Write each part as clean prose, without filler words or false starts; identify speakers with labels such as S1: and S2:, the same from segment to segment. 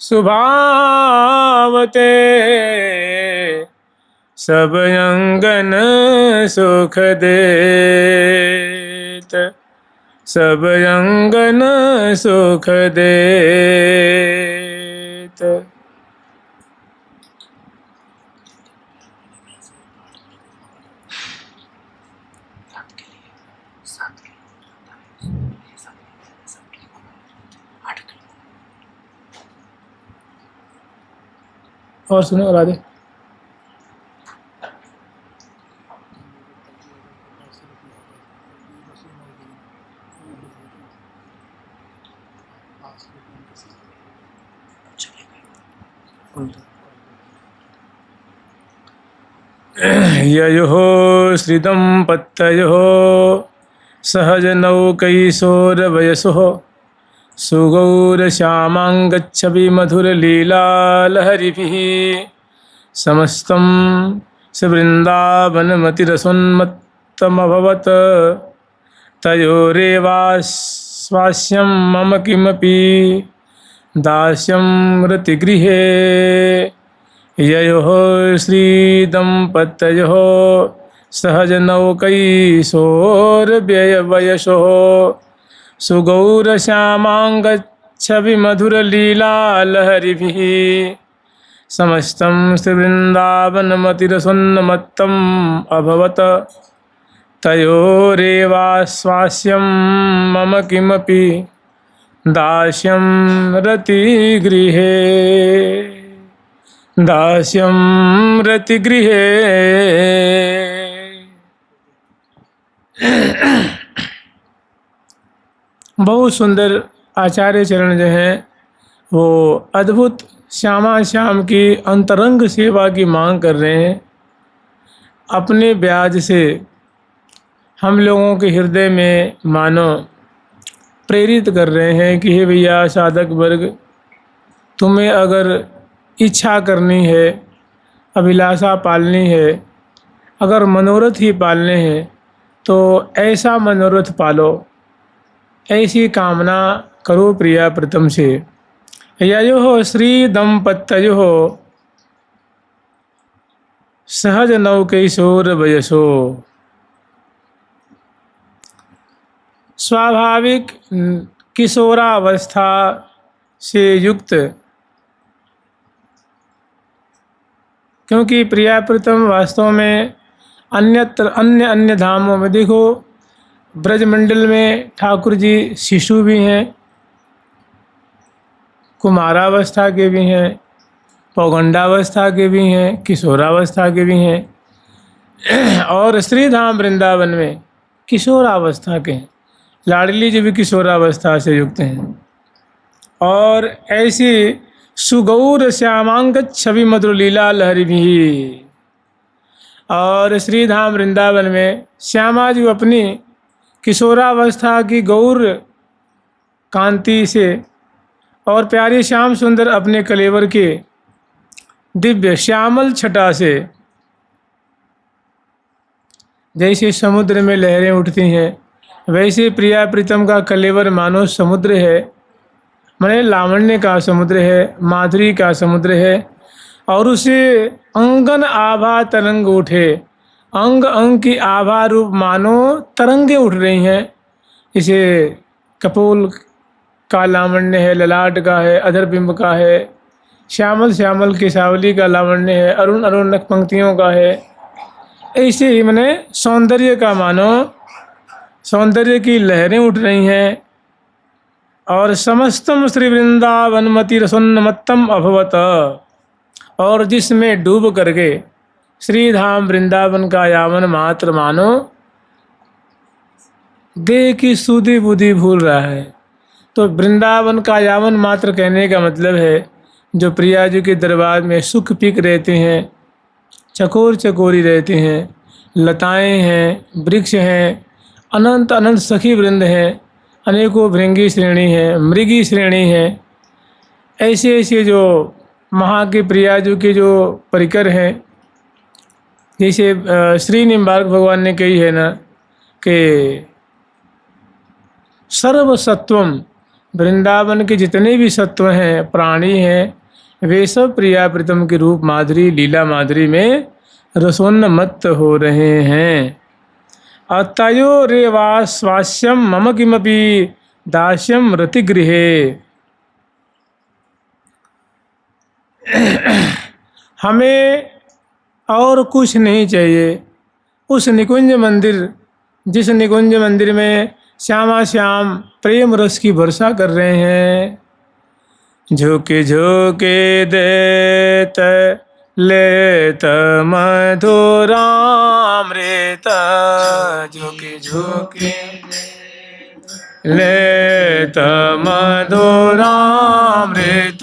S1: सुभावते सब अंगन सुख देत, सब अंगन सुख देत। और सुनो राधे। ययोः श्रिदम्पत्तयोः सहजनौकैशोरवयसोः सुगौरश्यामाङ्गच्छवि मधुरलीलालहरिभिः समस्तं सवृन्दावनमतिरसोन्मत्तमभवत् तयोरेवास्वास्यं मम किमपि दास्यं रतिगृहे। ययोः श्रीदम्पत्तयोः सहजनौकैशोरवयसोः सुगौरश्यामाङ्गच्छवि मधुरलीलालहरिभिः समस्तं श्रीवृन्दावनमतिरसोन्मत्तम् अभवत् तयोरेवास्वास्यं मम किमपि दास्यं रतिगृहे, दास्यं रतिगृहे। बहुत सुंदर आचार्य चरण जो हैं वो अद्भुत श्यामा श्याम की अंतरंग सेवा की मांग कर रहे हैं। अपने ब्याज से हम लोगों के हृदय में मानो प्रेरित कर रहे हैं कि हे भैया साधक वर्ग, तुम्हें अगर इच्छा करनी है, अभिलाषा पालनी है, अगर मनोरथ ही पालने हैं तो ऐसा मनोरथ पालो, ऐसी कामना करो प्रिया प्रीतम से। ययोः श्री दंपत्तयोः सहज नौकैशोरवयसो, स्वाभाविक किशोरावस्था से युक्त, क्योंकि प्रिया प्रीतम वास्तव में अन्य धामों में देखो, ब्रजमंडल में ठाकुर जी शिशु भी हैं, कुमारावस्था के भी हैं, पौगंडावस्था के भी हैं, किशोरावस्था के भी हैं, और श्रीधाम वृंदावन में किशोरावस्था के हैं। लाडली जी भी किशोरावस्था से युक्त हैं। और ऐसी सुगौर श्यामांगच्छवि मधुरलीला लहरी भी, और श्रीधाम वृंदावन में श्यामा जी अपनी किशोरावस्था की गौर कांति से और प्यारी श्याम सुंदर अपने कलेवर के दिव्य श्यामल छटा से, जैसे समुद्र में लहरें उठती हैं वैसे प्रिया प्रीतम का कलेवर मानो समुद्र है, माने लावण्य का समुद्र है, माधुरी का समुद्र है, और उसे अंगन आभा तरंग उठे, अंग अंग की आभा रूप मानो तरंगे उठ रही हैं। इसे कपोल का लावण्य है, ललाट का है, अधर बिंब का है, श्यामल श्यामल केसावली का लावण्य है, अरुण अरुण नख पंक्तियों का है। ऐसे ही माने सौंदर्य का मानो सौंदर्य की लहरें उठ रही हैं। और समस्तम श्री वृंदावनमति रसोन्मत्तम अभवत, और जिसमें डूब करके श्रीधाम वृंदावन का यावन मात्र मानो देह की सुधि बुद्धि भूल रहा है। तो वृंदावन का यावन मात्र कहने का मतलब है जो प्रिया जी के दरबार में सुख पीक रहते हैं, चकोर चकोरी रहते हैं, लताएं हैं, वृक्ष हैं, अनंत अनंत सखी वृंद हैं, अनेकों भृंगी श्रेणी है, मृगी श्रेणी है। ऐसे ऐसे जो महा के प्रिया जी के जो परिकर हैं, जैसे श्री निम्बार्क भगवान ने कही है ना कि सर्वसत्वम वृंदावन के जितने भी सत्व हैं, प्राणी हैं, वे सब प्रिया प्रीतम के रूप माधुरी, लीला माधुरी में रसोन्नमत्त हो रहे हैं। अतयो रेवास्वास्यम मम किमपि दास्यम रतिगृहे। हमें और कुछ नहीं चाहिए। उस निकुंज मंदिर, जिस निकुंज मंदिर में श्यामा श्याम प्रेम रस की वर्षा कर रहे हैं, झोंके झोंके देत लेत मधुरामृत, झोंके झोंके लेत मधुरामृत,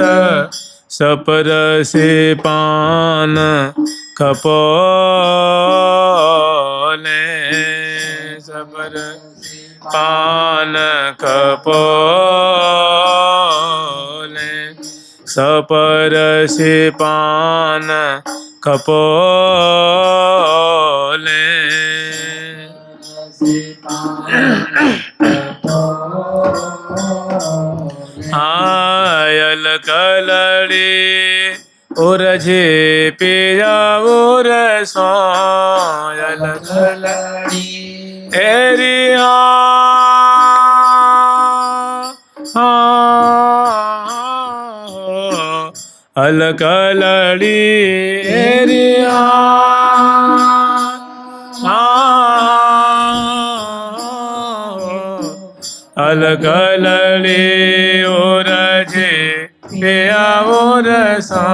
S1: सपर से पान कपोले, सपर पान कपोले, सपर से पान कपोले। आयल कलड़ी उरझे पिया उर सोयल कलड़ी एरिया अलकलड़ी एरिया अलकलड़ी उरझे पिया उर सा,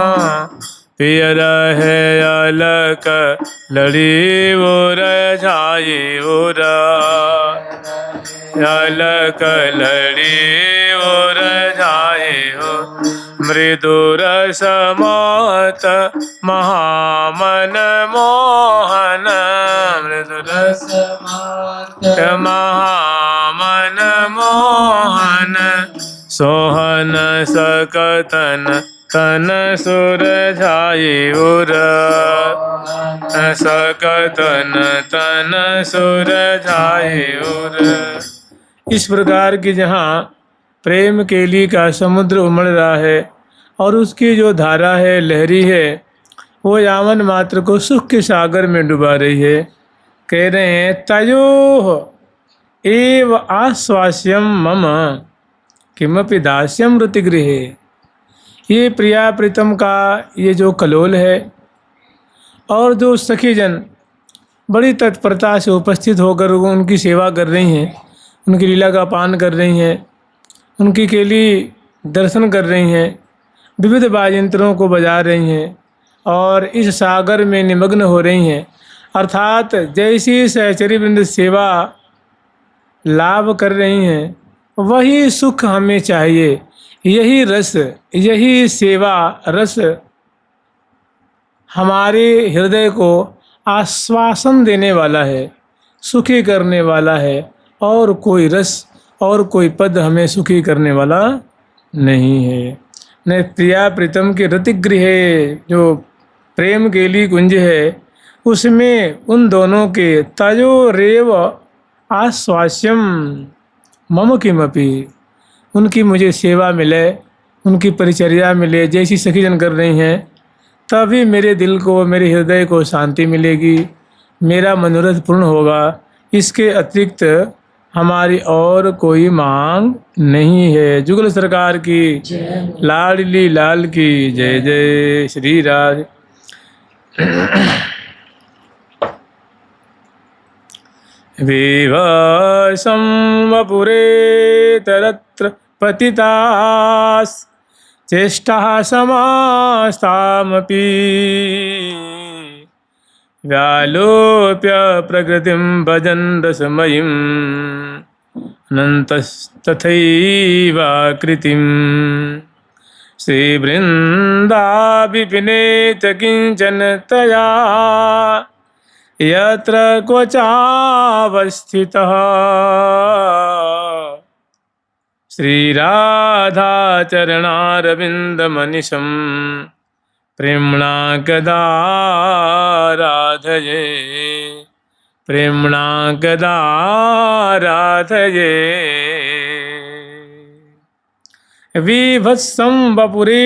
S1: पियर है अलक लड़ी उर जाए उर, अलक लड़ी उर जाए हो, मृदुर समत महामन मोहन, मृदुर समत महामन मोहन, सोहन सकतन तन सुर झाई उर, सकतन तन सुर झाई उर। इस प्रकार की जहाँ प्रेम केली का समुद्र उमड़ रहा है और उसकी जो धारा है, लहरी है, वो यावन मात्र को सुख के सागर में डुबा रही है। कह रहे हैं तयोः एव आश्वास्यम मम किमपि दास्यम रतिगृहे। ये प्रिया प्रीतम का ये जो कलोल है और जो सखीजन बड़ी तत्परता से उपस्थित होकर उनकी सेवा कर रही हैं, उनकी लीला का पान कर रही हैं, उनकी केली दर्शन कर रही हैं, विविध वाद्ययंत्रों को बजा रही हैं और इस सागर में निमग्न हो रही हैं, अर्थात जैसी सहचरी वृंद सेवा लाभ कर रही हैं, वही सुख हमें चाहिए। यही रस, यही सेवा रस हमारे हृदय को आश्वासन देने वाला है, सुखी करने वाला है, और कोई रस और कोई पद हमें सुखी करने वाला नहीं है। न प्रिया प्रीतम के रतिगृह जो प्रेम केली कुंज है, उसमें उन दोनों के तयो रेव आश्वास्यम मम किमपि, उनकी मुझे सेवा मिले, उनकी परिचर्या मिले जैसी सखीजन कर रही हैं, तभी मेरे दिल को, मेरे हृदय को शांति मिलेगी, मेरा मनोरथ पूर्ण होगा। इसके अतिरिक्त हमारी और कोई मांग नहीं है। जुगल सरकार की, लाडली लाल की जय जय श्री राधे। विवशं वपुरे तरत्र पतितास् चेष्टाः समास्तामपि व्यालोप्य प्रकृतिं भजन् रसमयीम् अनन्तस्तथैवाकृतिम् श्रीवृन्दाविपिनेत किञ्चन तया यत्र क्वचावस्थितः श्रीराधाचरणारविन्दमनिशं प्रेम्णा कदा राधये, प्रेम्णा कदा राधये। विभत्सं वपुरे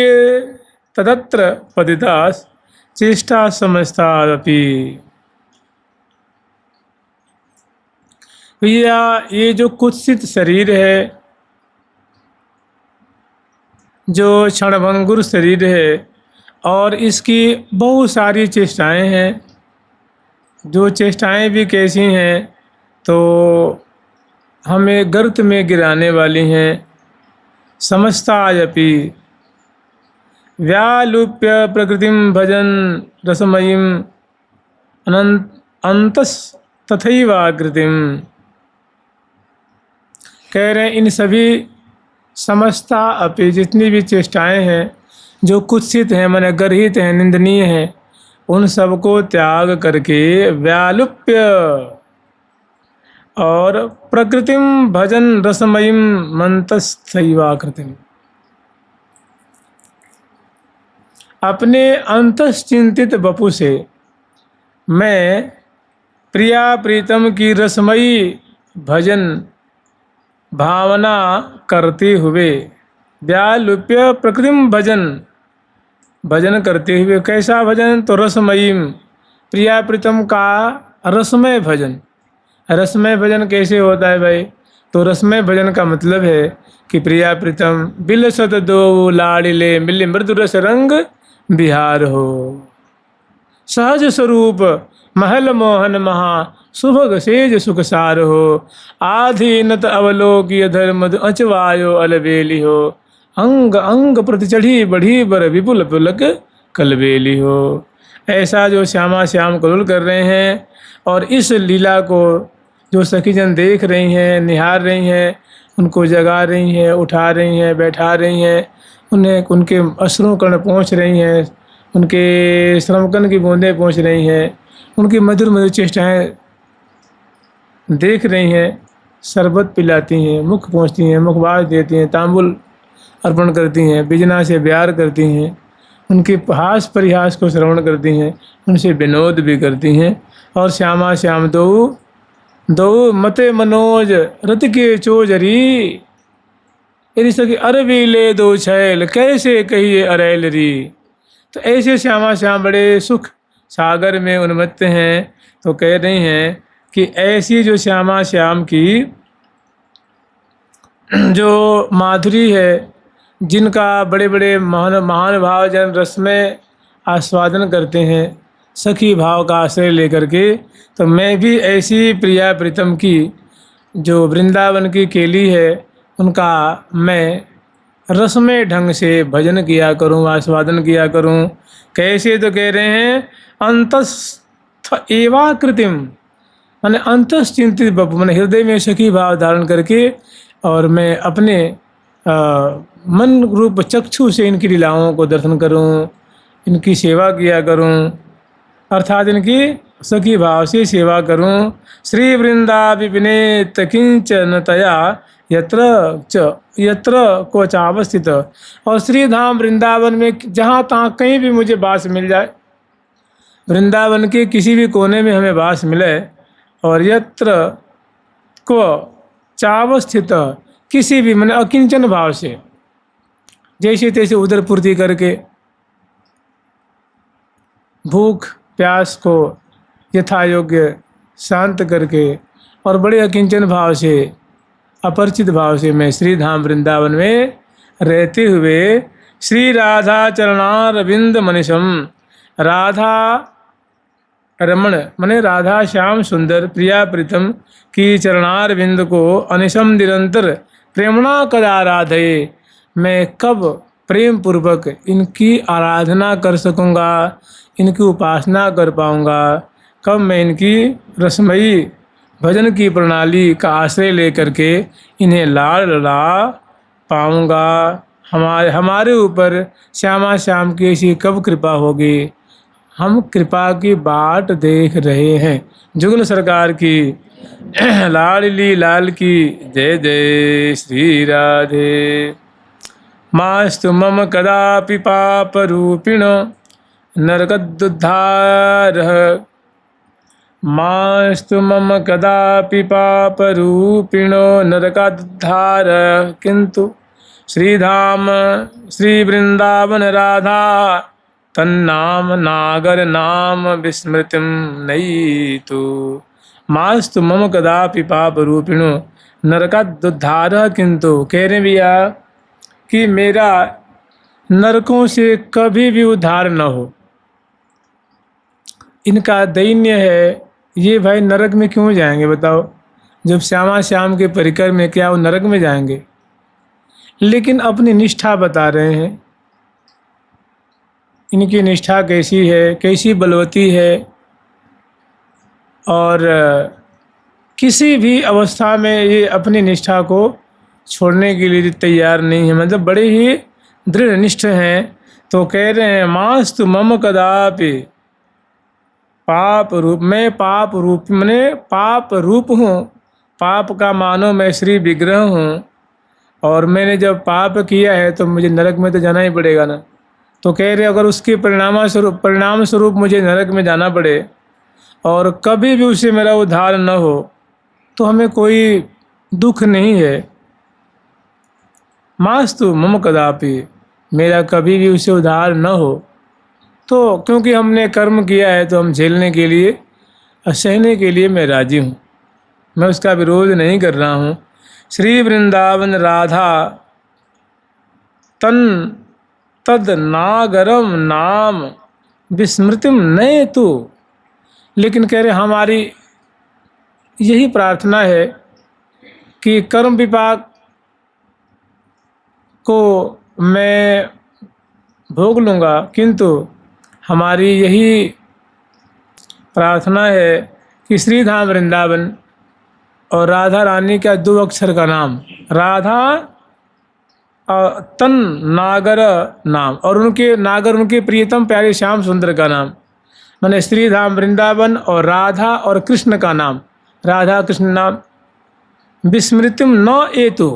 S1: तदत्र पतितास चेष्टा समस्तादपि। भैया ये जो कुत्सित शरीर है, जो क्षणभंगुर शरीर है, और इसकी बहुत सारी चेष्टाएं हैं, जो चेष्टाएं भी कैसी हैं तो हमें गर्त में गिराने वाली हैं। समस्तायपि व्यालुप्य प्रकृतिम भजन रसमयीम अनंत अंतस तथैवाकृतिम। कह रहे हैं इन सभी समस्ता अपि जितनी भी चेष्टाएं हैं जो कुत्सित हैं, मन गर्हित हैं, निंदनीय हैं, उन सबको त्याग करके व्यालुप्य और प्रकृतिम भजन रसमयीम मंतस्थैवाकृतिम, अपने अंतश्चिंतित वपु से मैं प्रिया प्रीतम की रसमयी भजन भावना करते हुए, व्यालुप्य प्रकृतिम भजन करते हुए, कैसा भजन तो रसमयीम, प्रिया प्रीतम का रसमय भजन। रसमय भजन कैसे होता है भाई? तो रसमय भजन का मतलब है कि प्रिया प्रीतम बिलसत दो लाड़िले मिल मृदु रस रंग बिहार हो, सहज स्वरूप महल मोहन महा सुभग सेज सुख सार हो, आधीनत अवलोकिय धर्म अचवायो अलबेली हो, अंग अंग प्रति चढ़ी बढ़ी बर विपुल पुलक कलबेली हो। ऐसा जो श्यामा श्याम कलोल कर रहे हैं, और इस लीला को जो सखीजन देख रही हैं, निहार रही हैं, उनको जगा रही हैं, उठा रही हैं, बैठा रही हैं, उन्हें उनके अश्रु कण पहुँच रही हैं, उनके श्रमकन की बूंदें पहुँच रही हैं, उनकी मधुर मधुर चेष्टाएँ देख रही हैं, शरबत पिलाती हैं, मुख पहुँचती हैं, मुखबाज देती हैं, तांबुल अर्पण करती हैं, बिजना से प्यार करती हैं, उनके हास परिहास को श्रवण करती हैं, उनसे विनोद भी करती हैं। और श्यामा श्याम दो मते मनोज रत के चोजरी, यदि सके अरबीले दो छैल कैसे कहिए अरैल री। तो ऐसे श्यामा श्याम बड़े सुख सागर में उन्मत्त हैं। तो कह रही हैं कि ऐसी जो श्यामा श्याम की जो माधुरी है, जिनका बड़े बड़े महान भाव जन रस में आस्वादन करते हैं सखी भाव का आश्रय लेकर के, तो मैं भी ऐसी प्रिया प्रीतम की जो वृंदावन की केली है, उनका मैं रसमय ढंग से भजन किया करूं, आस्वादन किया करूं। कैसे? तो कह रहे हैं अंतस्थ एवाकृतिम, मैंने अंतश्चिंतित बपु, मैंने हृदय में सखी भाव धारण करके, और मैं अपने मन रूप चक्षु से इनकी लीलाओं को दर्शन करूं, इनकी सेवा किया करूं, अर्थात इनकी सखी भाव से सेवा करूं। श्री वृंदा विपिनेत किंचन तया यत्र को चावस्थित, और श्री धाम वृंदावन में जहाँ तहाँ कहीं भी मुझे वास मिल जाए, वृंदावन के किसी भी कोने में हमें वास मिले, और यत्र को चावस्थित, किसी भी मैंने अकिंचन भाव से जैसे तैसे उदर पूर्ति करके, भूख प्यास को यथा योग्य शांत करके, और बड़े अकिंचन भाव से, अपरिचित भाव से मैं श्री धाम वृंदावन में रहते हुए श्री राधा चरणारविंद मनीषम, राधा रमण माने राधा श्याम सुंदर प्रिया प्रीतम की चरणारविंद को अनिशम निरंतर प्रेमणा कदा राधे, मैं कब प्रेम पूर्वक इनकी आराधना कर सकूँगा, इनकी उपासना कर पाऊँगा, कब मैं इनकी रसमयी भजन की प्रणाली का आश्रय लेकर के इन्हें लाड़ लड़ा पाऊँगा। हमारे ऊपर श्यामा श्याम की ऐसी कब कृपा होगी। हम कृपा की बाट देख रहे हैं। जुगल सरकार की लाडली लाल की जय जय श्री राधे। मास्तु मम कदापि पाप रूपिण नरकदुद्धारः, मास्तु मम कदापि पाप रूपिणो नरकादुद्धारः, किंतु श्रीधाम श्री वृंदावन राधा तन्नाम नागर नाम विस्मृतिम नई तो मास्तु मम कदापि पाप रूपिणो नरकादुद्धार। किंतु कह रहे भैया कि मेरा नरकों से कभी भी उद्धार न हो। इनका दैन्य है, ये भाई नरक में क्यों जाएंगे बताओ? जब श्यामा श्याम के परिकर में, क्या वो नरक में जाएंगे? लेकिन अपनी निष्ठा बता रहे हैं, इनकी निष्ठा कैसी है, कैसी बलवती है, और किसी भी अवस्था में ये अपनी निष्ठा को छोड़ने के लिए तैयार नहीं है, मतलब बड़े ही दृढ़ निष्ठ हैं। तो कह रहे हैं मास्तु मम कदापि पाप रूप, मैं पाप रूप मैंने पाप रूप हूँ। पाप का मानो मैं श्री विग्रह हूँ, और मैंने जब पाप किया है तो मुझे नरक में तो जाना ही पड़ेगा ना। तो कह रहे अगर उसके परिणाम स्वरूप मुझे नरक में जाना पड़े और कभी भी उससे मेरा उद्धार न हो तो हमें कोई दुख नहीं है। मास्तु मम कदापि, मेरा कभी भी उससे उद्धार न हो। तो क्योंकि हमने कर्म किया है तो हम झेलने के लिए, सहने के लिए मैं राजी हूँ, मैं उसका विरोध नहीं कर रहा हूँ। श्री वृंदावन राधा तन तद नागरम नाम विस्मृतिम नए तो। लेकिन कह रहे हमारी यही प्रार्थना है कि कर्म विपाक को मैं भोग लूँगा, किंतु हमारी यही प्रार्थना है कि श्रीधाम वृंदावन और राधा रानी का 2 अक्षर का नाम राधा और तन नागर नाम, और उनके नागर उनके प्रियतम प्यारे श्याम सुंदर का नाम, मैंने श्रीधाम वृंदावन और राधा और कृष्ण का नाम, राधा कृष्ण नाम विस्मृतिम न एतु,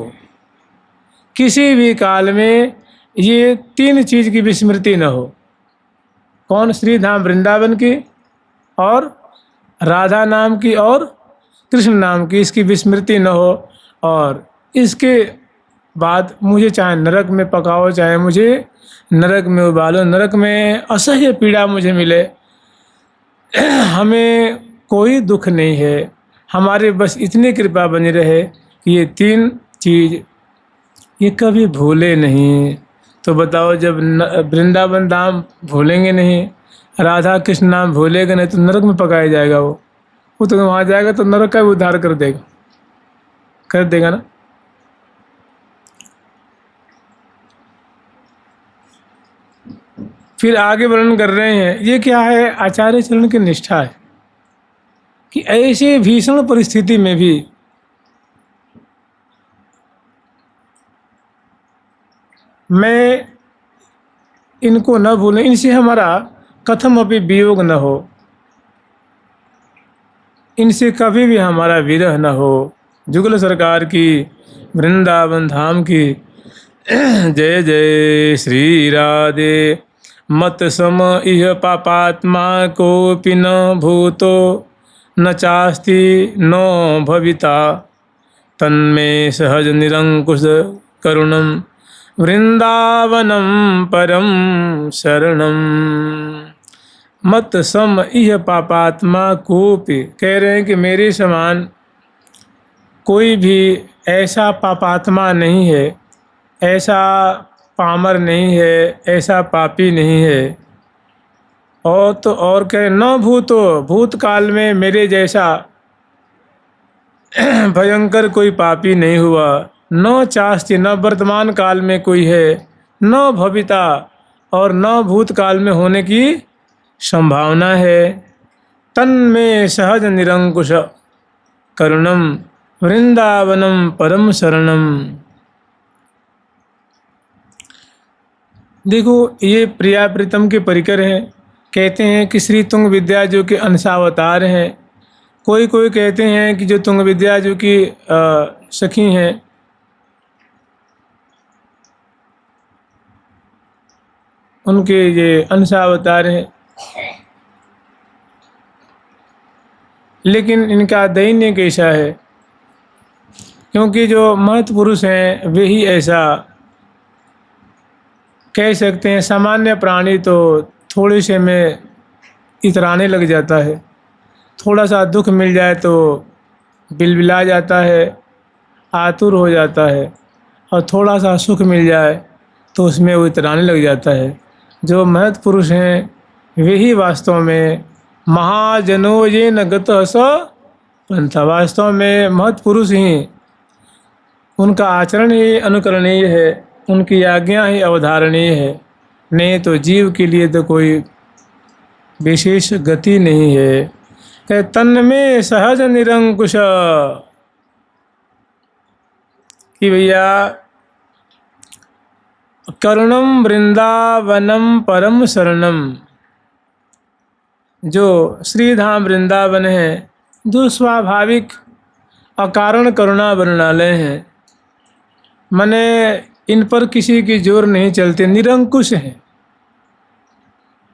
S1: किसी भी काल में ये 3 चीज़ की विस्मृति न हो। कौन? श्रीधाम वृंदावन की और राधा नाम की और कृष्ण नाम की, इसकी विस्मृति न हो। और इसके बाद मुझे चाहे नरक में पकाओ, चाहे मुझे नरक में उबालो, नरक में असह्य पीड़ा मुझे मिले, हमें कोई दुख नहीं है। हमारे बस इतनी कृपा बनी रहे कि ये 3 चीज़ ये कभी भूले नहीं। तो बताओ, जब वृंदावन धाम भूलेंगे नहीं, राधा कृष्ण नाम भूलेगा नहीं, तो नरक में पकाया जाएगा। वो तो वहाँ जाएगा तो नरक का भी उद्धार कर देगा ना। फिर आगे वर्णन कर रहे हैं, ये क्या है? आचार्य चरण की निष्ठा है कि ऐसे भीषण परिस्थिति में भी मैं इनको न भूलें, इनसे हमारा कथम अभी वियोग न हो, इनसे कभी भी हमारा विरह न हो। जुगल सरकार की, वृंदावन धाम की जय जय श्री राधे। मत सम इह पापात्मा कोपि न भूतो न चास्ति न भविता तन्मे सहज निरंकुश करुणम वृंदावनम परम शरणम। मत सम इह पापात्मा कोपि, कह रहे हैं कि मेरे समान कोई भी ऐसा पापात्मा नहीं है, ऐसा पामर नहीं है, ऐसा पापी नहीं है। और तो और कहे न भूतो, भूतकाल में मेरे जैसा भयंकर कोई पापी नहीं हुआ, न चास्ति, न वर्तमान काल में कोई है, न भविता, और न भूतकाल में होने की संभावना है। तन में सहज निरंकुश करुणम वृंदावनम परम शरणम। देखो, ये प्रिया प्रीतम के परिकर हैं। कहते हैं कि श्री तुंग विद्या जो के अंशावतार हैं। कोई कोई कहते हैं कि जो तुंग विद्या जो की सखी हैं, उनके ये अंशावतार हैं। लेकिन इनका दैन्य कैसा है? क्योंकि जो महत्पुरुष हैं वे ही ऐसा कह सकते हैं सामान्य प्राणी तो थोड़े से में इतराने लग जाता है, थोड़ा सा दुख मिल जाए तो बिलबिला जाता है, आतुर हो जाता है, और थोड़ा सा सुख मिल जाए तो उसमें वो इतराने लग जाता है। जो महत् पुरुष हैं वे ही वास्तव में महाजनो ये नगत स पंथा, वास्तव में महत् पुरुष ही, उनका आचरण ही अनुकरणीय है, उनकी आज्ञा ही अवधारणीय है, नहीं तो जीव के लिए तो कोई विशेष गति नहीं है। कहे तन में सहज निरंकुश, कि भैया करुणम वृंदावनम परम शरणम, जो श्रीधाम वृंदावन है, जो स्वाभाविक अकारण करुणा वर्णालय हैं, मने इन पर किसी की जोर नहीं चलते, निरंकुश हैं।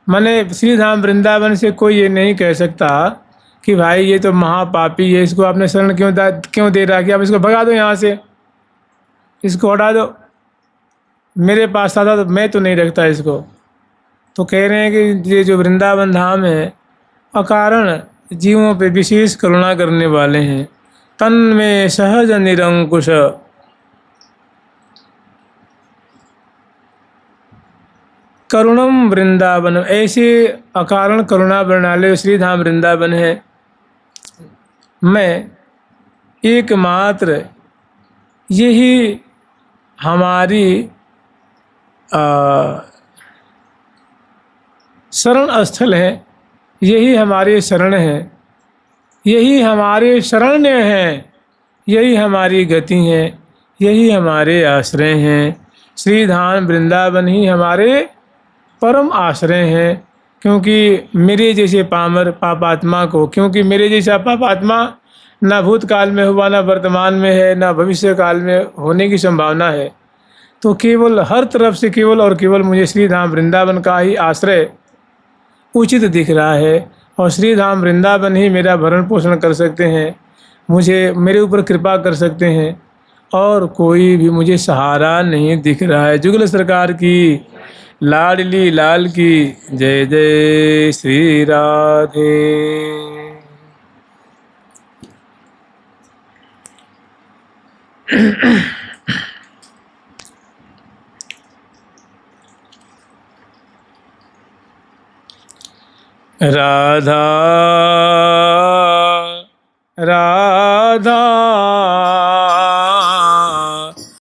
S1: मने श्रीधाम वृंदावन से कोई ये नहीं कह सकता कि भाई ये तो महापापी है, इसको आपने शरण क्यों दे रहा कि आप इसको भगा दो, यहाँ से इसको हटा दो, मेरे पास आता तो मैं तो नहीं रखता इसको। तो कह रहे हैं कि ये जो वृंदावन धाम है अकारण जीवों पे विशेष करुणा करने वाले हैं। तन में सहज निरंकुश, करुणम वृंदावन, ऐसे अकारण करुणा वर्णालय श्रीधाम वृंदावन है। मैं एकमात्र यही हमारी शरण स्थल है, यही हमारे शरण है, यही हमारे शरण्य हैं, यही हमारी गति है, यही हमारे आश्रय हैं। श्रीधाम वृंदावन ही हमारे परम आश्रय हैं। क्योंकि मेरे जैसे पामर पापात्मा को, क्योंकि मेरे जैसा पापात्मा ना भूतकाल में हुआ, ना वर्तमान में है, ना भविष्य काल में होने की संभावना है, तो केवल हर तरफ से केवल और केवल मुझे श्रीधाम वृंदावन का ही आश्रय उचित दिख रहा है। और श्रीधाम वृंदावन ही मेरा भरण पोषण कर सकते हैं, मुझे मेरे ऊपर कृपा कर सकते हैं, और कोई भी मुझे सहारा नहीं दिख रहा है। जुगल सरकार की लाडली लाल की जय जय श्री राधे। राधा राधा